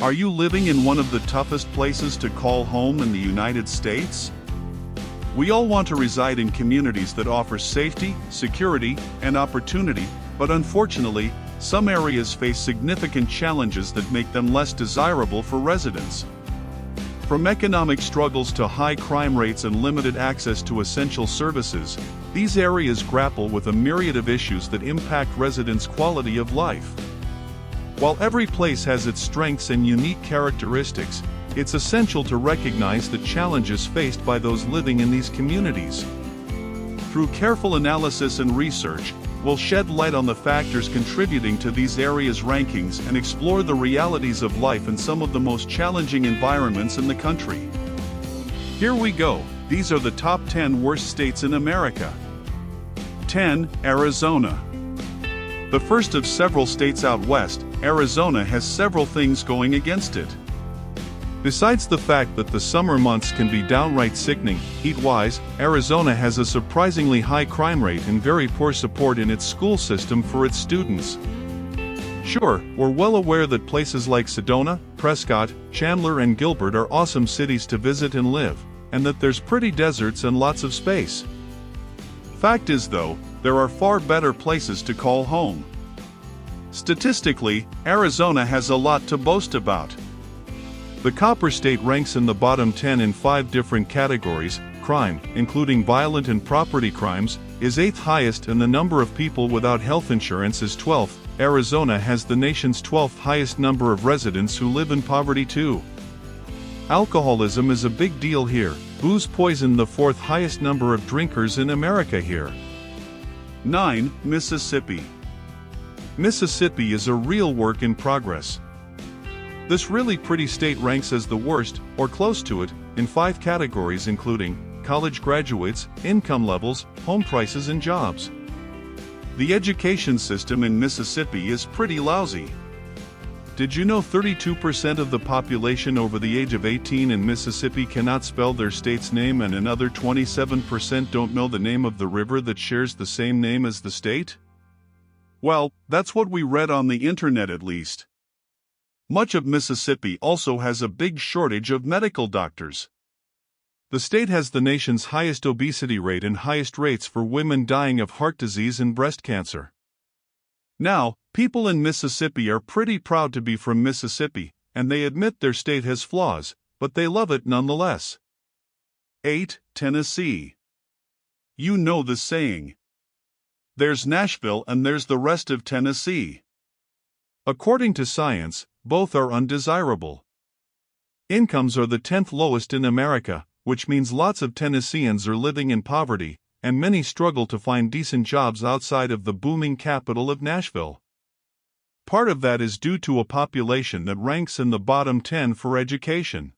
Are you living in one of the toughest places to call home in the United States? We all want to reside in communities that offer safety, security, and opportunity, but unfortunately, some areas face significant challenges that make them less desirable for residents. From economic struggles to high crime rates and limited access to essential services, these areas grapple with a myriad of issues that impact residents' quality of life. While every place has its strengths and unique characteristics, it's essential to recognize the challenges faced by those living in these communities. Through careful analysis and research, we'll shed light on the factors contributing to these areas' rankings and explore the realities of life in some of the most challenging environments in the country. Here we go. These are the top 10 worst states in America. 10. Arizona. The first of several states out west, Arizona has several things going against it. Besides the fact that the summer months can be downright sickening, heat-wise, Arizona has a surprisingly high crime rate and very poor support in its school system for its students. Sure, we're well aware that places like Sedona, Prescott, Chandler and Gilbert are awesome cities to visit and live, and that there's pretty deserts and lots of space. Fact is though, there are far better places to call home. Statistically, Arizona has a lot to boast about. The Copper State ranks in the bottom 10 in 5 different categories. Crime, including violent and property crimes, is 8th highest and the number of people without health insurance is 12th. Arizona has the nation's 12th highest number of residents who live in poverty too. Alcoholism is a big deal here. Booze poisoned the 4th highest number of drinkers in America here. 9. Mississippi. Mississippi is a real work in progress. This really pretty state ranks as the worst, or close to it, in 5 categories including college graduates, income levels, home prices and jobs. The education system in Mississippi is pretty lousy. Did you know 32% of the population over the age of 18 in Mississippi cannot spell their state's name and another 27% don't know the name of the river that shares the same name as the state? Well, that's what we read on the internet at least. Much of Mississippi also has a big shortage of medical doctors. The state has the nation's highest obesity rate and highest rates for women dying of heart disease and breast cancer. Now, people in Mississippi are pretty proud to be from Mississippi, and they admit their state has flaws, but they love it nonetheless. 8. Tennessee. You know the saying. There's Nashville and there's the rest of Tennessee. According to science, both are undesirable. Incomes are the 10th lowest in America, which means lots of Tennesseans are living in poverty, and many struggle to find decent jobs outside of the booming capital of Nashville. Part of that is due to a population that ranks in the bottom 10 for education.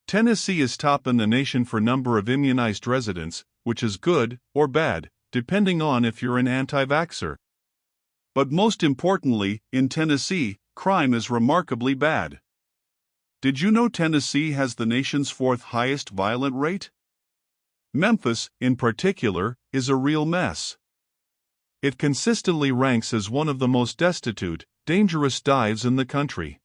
Tennessee is top in the nation for number of immunized residents, which is good or bad, depending on if you're an anti-vaxxer. But most importantly, in Tennessee, crime is remarkably bad. Did you know Tennessee has the nation's 4th highest violent rate? Memphis, in particular, is a real mess. It consistently ranks as one of the most destitute, dangerous dives in the country.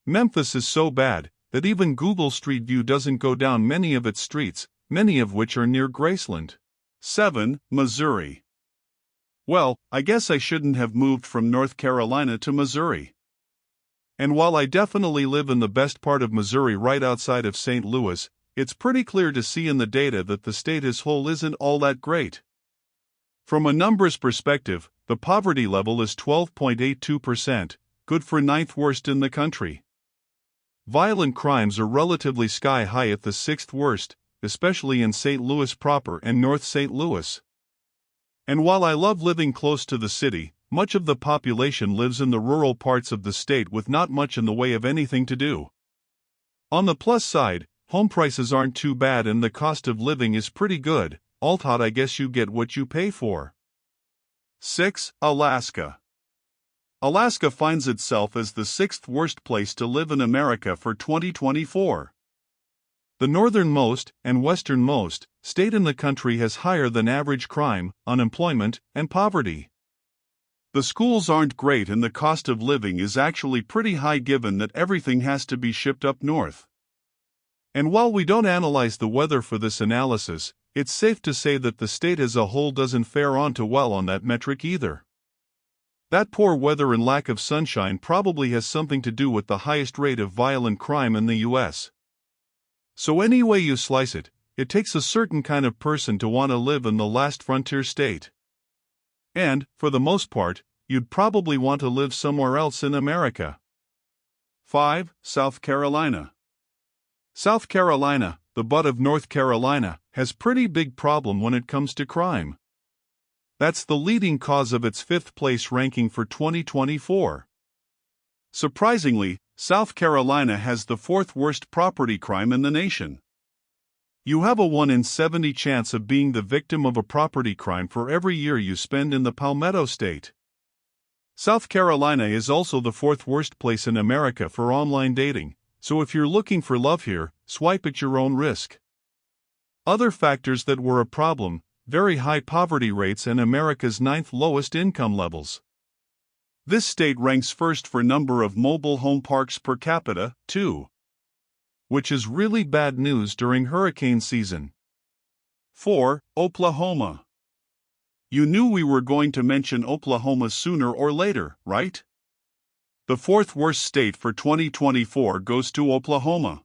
Memphis is so bad that even Google Street View doesn't go down many of its streets, many of which are near Graceland. 7. Missouri. Well, I guess I shouldn't have moved from North Carolina to Missouri. And while I definitely live in the best part of Missouri right outside of St. Louis, it's pretty clear to see in the data that the state as whole isn't all that great. From a numbers perspective, the poverty level is 12.82%, good for 9th worst in the country. Violent crimes are relatively sky-high at the 6th worst, especially in St. Louis proper and North St. Louis. And while I love living close to the city, much of the population lives in the rural parts of the state with not much in the way of anything to do. On the plus side, home prices aren't too bad and the cost of living is pretty good, although I guess you get what you pay for. 6. Alaska. Alaska finds itself as the 6th worst place to live in America for 2024. The northernmost and westernmost state in the country has higher than average crime, unemployment, and poverty. The schools aren't great and the cost of living is actually pretty high given that everything has to be shipped up north. And while we don't analyze the weather for this analysis, it's safe to say that the state as a whole doesn't fare on too well on that metric either. That poor weather and lack of sunshine probably has something to do with the highest rate of violent crime in the US. So any way you slice it, it takes a certain kind of person to want to live in the last frontier state. And, for the most part, you'd probably want to live somewhere else in America. 5. South Carolina. South Carolina, the butt of North Carolina, has pretty big problem when it comes to crime. That's the leading cause of its 5th place ranking for 2024. Surprisingly, South Carolina has the 4th worst property crime in the nation. You have a 1 in 70 chance of being the victim of a property crime for every year you spend in the Palmetto State. South Carolina is also the 4th worst place in America for online dating, so if you're looking for love here, swipe at your own risk. Other factors that were a problem: very high poverty rates and America's 9th lowest income levels. This state ranks first for number of mobile home parks per capita, too, which is really bad news during hurricane season. 4. Oklahoma. You knew we were going to mention Oklahoma sooner or later, right? The 4th worst state for 2024 goes to Oklahoma.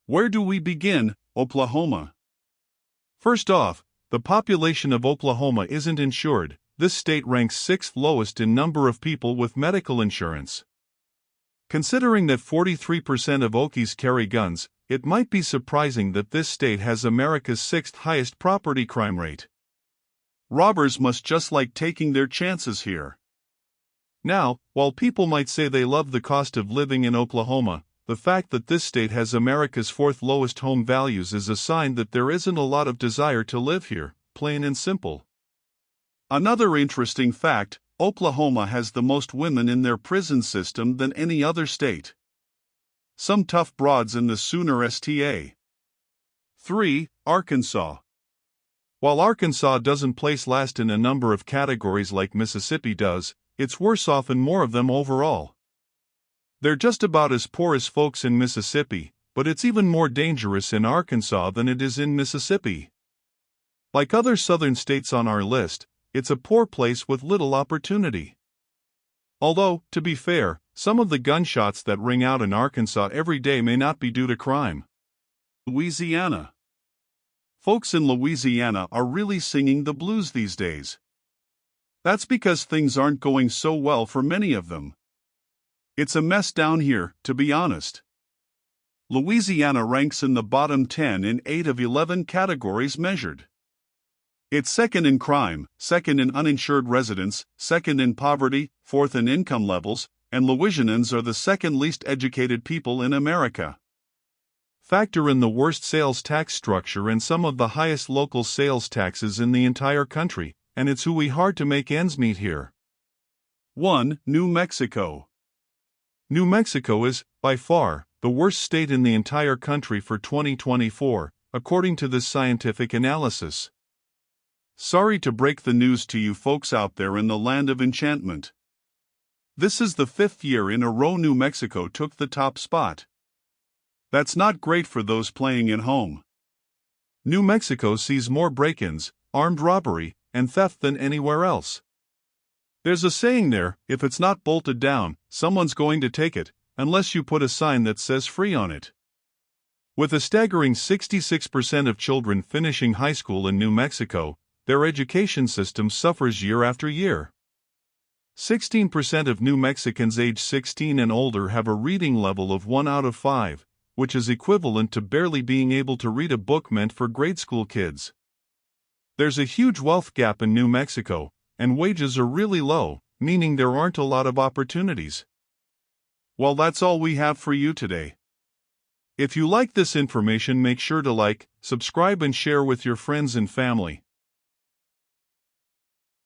Where do we begin, Oklahoma? First off, the population of Oklahoma isn't insured. This state ranks 6th lowest in number of people with medical insurance. Considering that 43% of Okies carry guns, it might be surprising that this state has America's 6th highest property crime rate. Robbers must just like taking their chances here. Now, while people might say they love the cost of living in Oklahoma, the fact that this state has America's 4th lowest home values is a sign that there isn't a lot of desire to live here, plain and simple. Another interesting fact: Oklahoma has the most women in their prison system than any other state. Some tough broads in the Sooner STA. 3. Arkansas. While Arkansas doesn't place last in a number of categories like Mississippi does, it's worse off in more of them overall. They're just about as poor as folks in Mississippi, but it's even more dangerous in Arkansas than it is in Mississippi. Like other southern states on our list, it's a poor place with little opportunity. Although, to be fair, some of the gunshots that ring out in Arkansas every day may not be due to crime. Louisiana. Folks in Louisiana are really singing the blues these days. That's because things aren't going so well for many of them. It's a mess down here, to be honest. Louisiana ranks in the bottom 10 in 8 of 11 categories measured. It's 2nd in crime, 2nd in uninsured residents, 2nd in poverty, 4th in income levels, and Louisianans are the 2nd least educated people in America. Factor in the worst sales tax structure and some of the highest local sales taxes in the entire country, and it's hard to make ends meet here. 1. New Mexico. New Mexico is, by far, the worst state in the entire country for 2024, according to this scientific analysis. Sorry to break the news to you folks out there in the land of enchantment. This is the 5th year in a row New Mexico took the top spot. That's not great for those playing at home. New Mexico sees more break-ins, armed robbery, and theft than anywhere else. There's a saying there: if it's not bolted down, someone's going to take it, unless you put a sign that says free on it. With a staggering 66% of children finishing high school in New Mexico, their education system suffers year after year. 16% of New Mexicans age 16 and older have a reading level of 1 out of 5, which is equivalent to barely being able to read a book meant for grade school kids. There's a huge wealth gap in New Mexico, and wages are really low, meaning there aren't a lot of opportunities. Well, that's all we have for you today. If you like this information, make sure to like, subscribe and share with your friends and family.